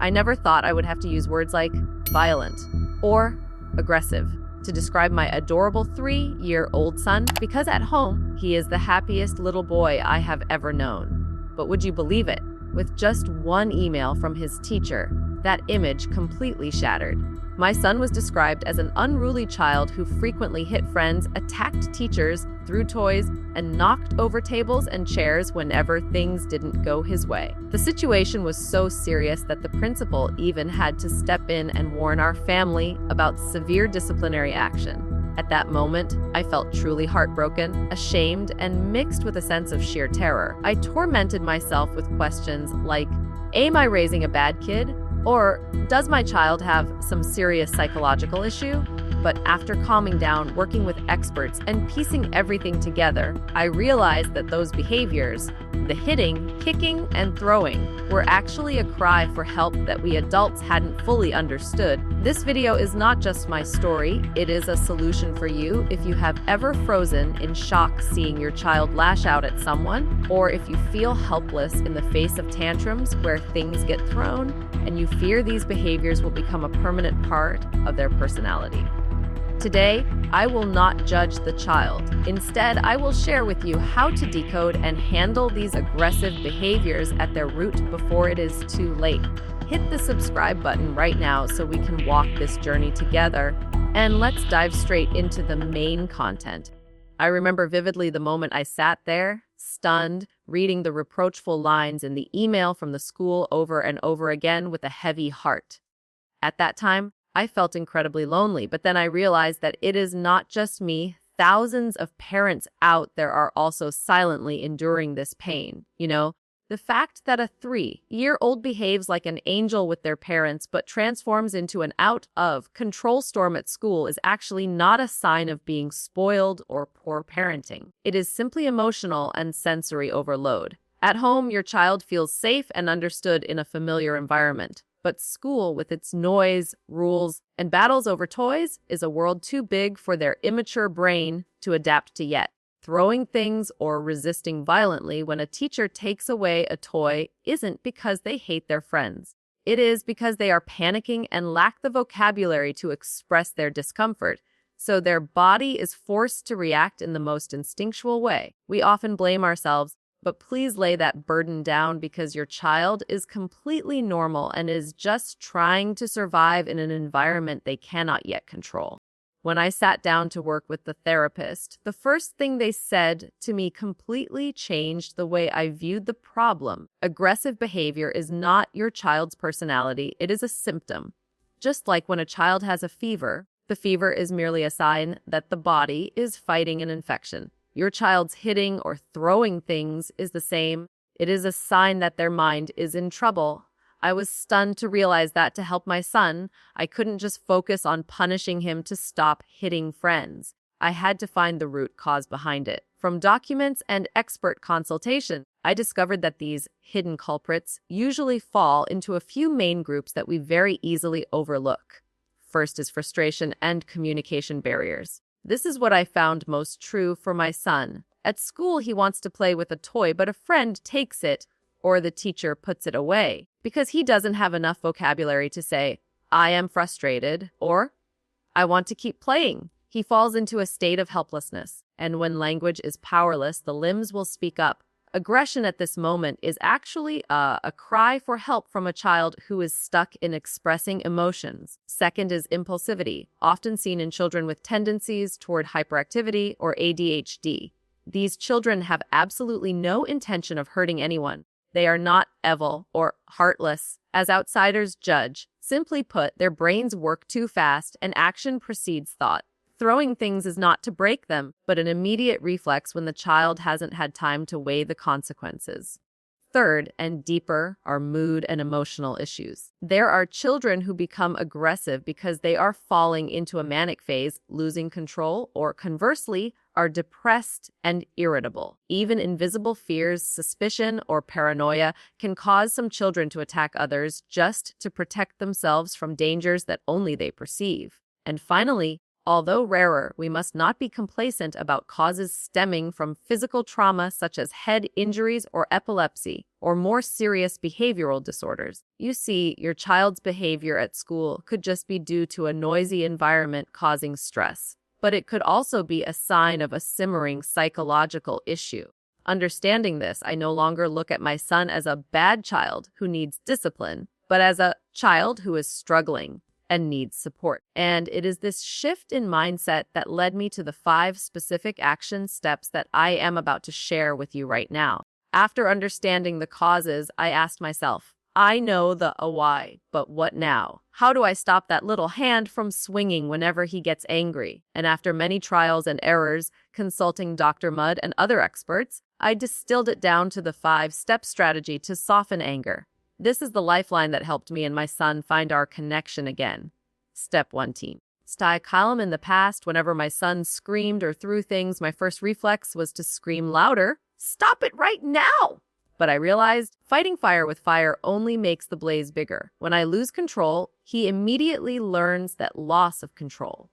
I never thought I would have to use words like violent or aggressive to describe my adorable 3-year-old son, because at home, he is the happiest little boy I have ever known. But would you believe it? With just one email from his teacher, that image completely shattered. My son was described as an unruly child who frequently hit friends, attacked teachers, threw toys, and knocked over tables and chairs whenever things didn't go his way. The situation was so serious that the principal even had to step in and warn our family about severe disciplinary action. At that moment, I felt truly heartbroken, ashamed, and mixed with a sense of sheer terror. I tormented myself with questions like, am I raising a bad kid? Or does my child have some serious psychological issue? But after calming down, working with experts, and piecing everything together, I realized that those behaviors, the hitting, kicking, and throwing, were actually a cry for help that we adults hadn't fully understood. This video is not just my story, it is a solution for you if you have ever frozen in shock seeing your child lash out at someone, or if you feel helpless in the face of tantrums where things get thrown, and you fear these behaviors will become a permanent part of their personality. Today, I will not judge the child. Instead, I will share with you how to decode and handle these aggressive behaviors at their root before it is too late. Hit the subscribe button right now so we can walk this journey together, and let's dive straight into the main content. I remember vividly the moment I sat there, stunned, reading the reproachful lines in the email from the school over and over again with a heavy heart. At that time, I felt incredibly lonely, but then I realized that it is not just me. Thousands of parents out there are also silently enduring this pain. The fact that a 3-year-old behaves like an angel with their parents but transforms into an out-of-control storm at school is actually not a sign of being spoiled or poor parenting. It is simply emotional and sensory overload. At home, your child feels safe and understood in a familiar environment. But school, with its noise, rules, and battles over toys, is a world too big for their immature brain to adapt to yet. Throwing things or resisting violently when a teacher takes away a toy isn't because they hate their friends. It is because they are panicking and lack the vocabulary to express their discomfort, so their body is forced to react in the most instinctual way. We often blame ourselves, but please lay that burden down because your child is completely normal and is just trying to survive in an environment they cannot yet control. When I sat down to work with the therapist, the first thing they said to me completely changed the way I viewed the problem. Aggressive behavior is not your child's personality, it is a symptom. Just like when a child has a fever, the fever is merely a sign that the body is fighting an infection. Your child's hitting or throwing things is the same. It is a sign that their mind is in trouble. I was stunned to realize that to help my son, I couldn't just focus on punishing him to stop hitting friends. I had to find the root cause behind it. From documents and expert consultation, I discovered that these hidden culprits usually fall into a few main groups that we very easily overlook. First is frustration and communication barriers. This is what I found most true for my son. At school, he wants to play with a toy, but a friend takes it, or the teacher puts it away, because he doesn't have enough vocabulary to say, I am frustrated, or I want to keep playing. He falls into a state of helplessness, and when language is powerless, the limbs will speak up. Aggression at this moment is actually a cry for help from a child who is stuck in expressing emotions. Second is impulsivity, often seen in children with tendencies toward hyperactivity or ADHD. These children have absolutely no intention of hurting anyone. They are not evil or heartless, as outsiders judge. Simply put, their brains work too fast and action precedes thought. Throwing things is not to break them, but an immediate reflex when the child hasn't had time to weigh the consequences. Third, and deeper, are mood and emotional issues. There are children who become aggressive because they are falling into a manic phase, losing control, or conversely, are depressed and irritable. Even invisible fears, suspicion, or paranoia can cause some children to attack others just to protect themselves from dangers that only they perceive. And finally, Although rarer, we must not be complacent about causes stemming from physical trauma such as head injuries or epilepsy, or more serious behavioral disorders. You see, your child's behavior at school could just be due to a noisy environment causing stress, but it could also be a sign of a simmering psychological issue. Understanding this, I no longer look at my son as a bad child who needs discipline, but as a child who is struggling and needs support. And it is this shift in mindset that led me to the 5 specific action steps that I am about to share with you right now. After understanding the causes, I asked myself, I know the why, but what now? How do I stop that little hand from swinging whenever he gets angry? And after many trials and errors, consulting Dr. Mudd and other experts, I distilled it down to the 5-step strategy to soften anger. This is the lifeline that helped me and my son find our connection again. Step 1, team. Stay calm. In the past, whenever my son screamed or threw things, my first reflex was to scream louder. Stop it right now! But I realized fighting fire with fire only makes the blaze bigger. When I lose control, he immediately learns that loss of control.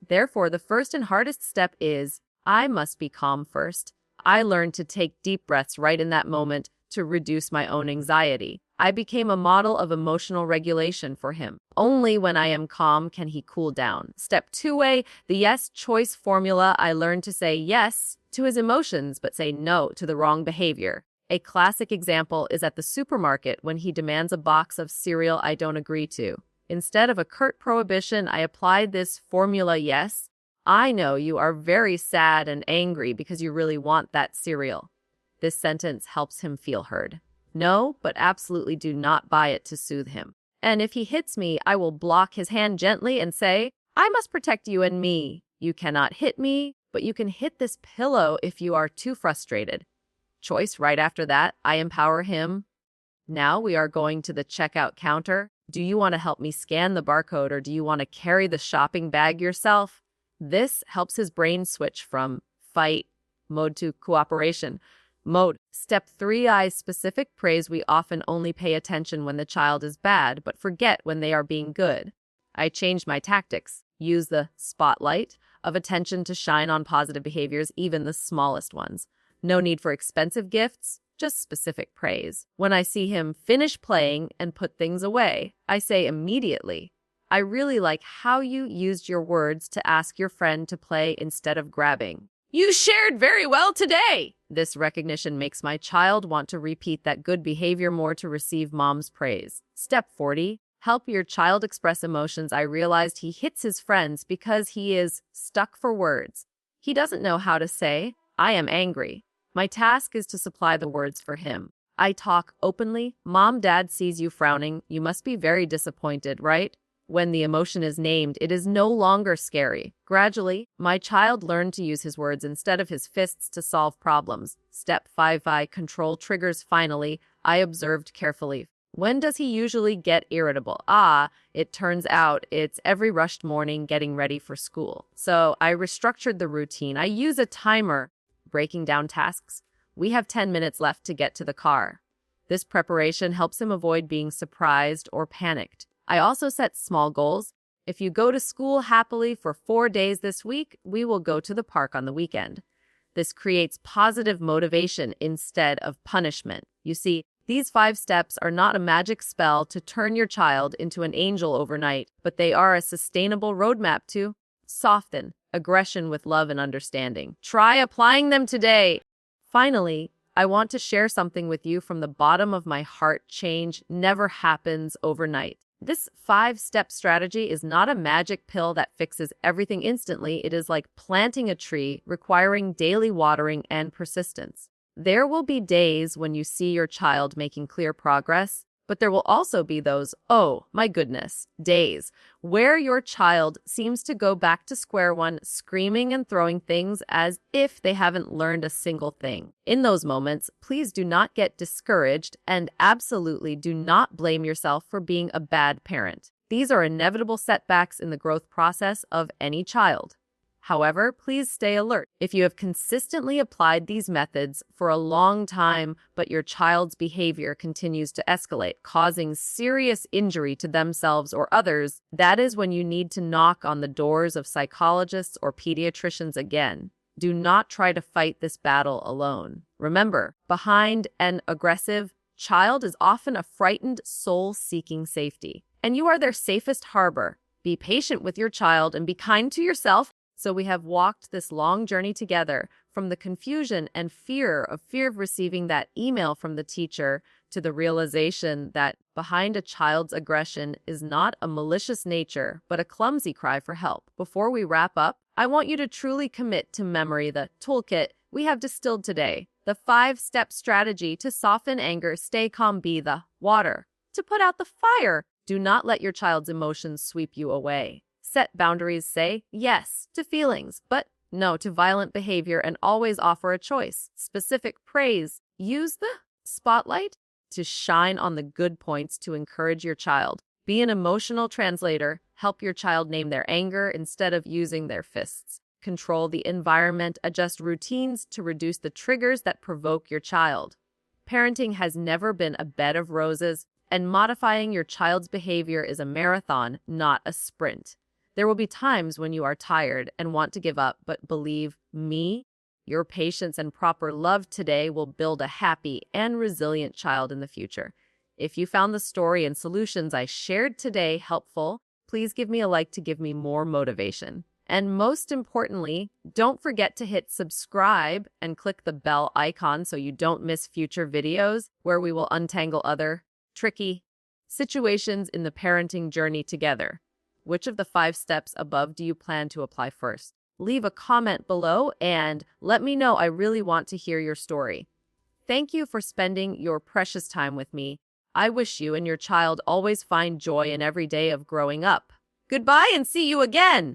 Therefore, the first and hardest step is, I must be calm first. I learned to take deep breaths right in that moment to reduce my own anxiety. I became a model of emotional regulation for him. Only when I am calm can he cool down. Step 2A, the yes choice formula. I learned to say yes to his emotions, but say no to the wrong behavior. A classic example is at the supermarket when he demands a box of cereal I don't agree to. Instead of a curt prohibition, I applied this formula: yes, I know you are very sad and angry because you really want that cereal. This sentence helps him feel heard. No, but absolutely do not buy it to soothe him. And if he hits me, I will block his hand gently and say, I must protect you and me. You cannot hit me, but you can hit this pillow if you are too frustrated. Choice. Right after that, I empower him. Now we are going to the checkout counter. Do you want to help me scan the barcode, or do you want to carry the shopping bag yourself? This helps his brain switch from fight mode to cooperation mode. Step 3, specific praise. We often only pay attention when the child is bad, but forget when they are being good. I changed my tactics. Use the spotlight of attention to shine on positive behaviors, even the smallest ones. No need for expensive gifts, just specific praise. When I see him finish playing and put things away, I say immediately, I really like how you used your words to ask your friend to play instead of grabbing. You shared very well today. This recognition makes my child want to repeat that good behavior more to receive mom's praise. Step 40, help your child express emotions. I realized he hits his friends because he is stuck for words. He doesn't know how to say, I am angry. My task is to supply the words for him. I talk openly. Mom, Dad sees you frowning. You must be very disappointed, right? When the emotion is named, it is no longer scary. Gradually, my child learned to use his words instead of his fists to solve problems. Step 5, control triggers. Finally, I observed carefully. When does he usually get irritable? It turns out it's every rushed morning getting ready for school. So I restructured the routine. I use a timer, breaking down tasks. We have 10 minutes left to get to the car. This preparation helps him avoid being surprised or panicked. I also set small goals. If you go to school happily for 4 days this week, we will go to the park on the weekend. This creates positive motivation instead of punishment. You see, these 5 steps are not a magic spell to turn your child into an angel overnight, but they are a sustainable roadmap to soften aggression with love and understanding. Try applying them today. Finally, I want to share something with you from the bottom of my heart. Change never happens overnight. This 5-step strategy is not a magic pill that fixes everything instantly. It is like planting a tree, requiring daily watering and persistence. There will be days when you see your child making clear progress, but there will also be those, oh my goodness, days where your child seems to go back to square one, screaming and throwing things as if they haven't learned a single thing. In those moments, please do not get discouraged and absolutely do not blame yourself for being a bad parent. These are inevitable setbacks in the growth process of any child. However, please stay alert. If you have consistently applied these methods for a long time, but your child's behavior continues to escalate, causing serious injury to themselves or others, that is when you need to knock on the doors of psychologists or pediatricians again. Do not try to fight this battle alone. Remember, behind an aggressive child is often a frightened soul seeking safety, and you are their safest harbor. Be patient with your child and be kind to yourself. So we have walked this long journey together, from the confusion and fear of receiving that email from the teacher to the realization that behind a child's aggression is not a malicious nature, but a clumsy cry for help. Before we wrap up, I want you to truly commit to memory the toolkit we have distilled today. The 5-step strategy to soften anger: stay calm, be the water to put out the fire. Do not let your child's emotions sweep you away. Set boundaries, say yes to feelings, but no to violent behavior, and always offer a choice. Specific praise. Use the spotlight to shine on the good points to encourage your child. Be an emotional translator. Help your child name their anger instead of using their fists. Control the environment. Adjust routines to reduce the triggers that provoke your child. Parenting has never been a bed of roses, and modifying your child's behavior is a marathon, not a sprint. There will be times when you are tired and want to give up, but believe me, your patience and proper love today will build a happy and resilient child in the future. If you found the story and solutions I shared today helpful, please give me a like to give me more motivation. And most importantly, don't forget to hit subscribe and click the bell icon so you don't miss future videos where we will untangle other tricky situations in the parenting journey together. Which of the 5 steps above do you plan to apply first? Leave a comment below and let me know. I really want to hear your story. Thank you for spending your precious time with me. I wish you and your child always find joy in every day of growing up. Goodbye and see you again!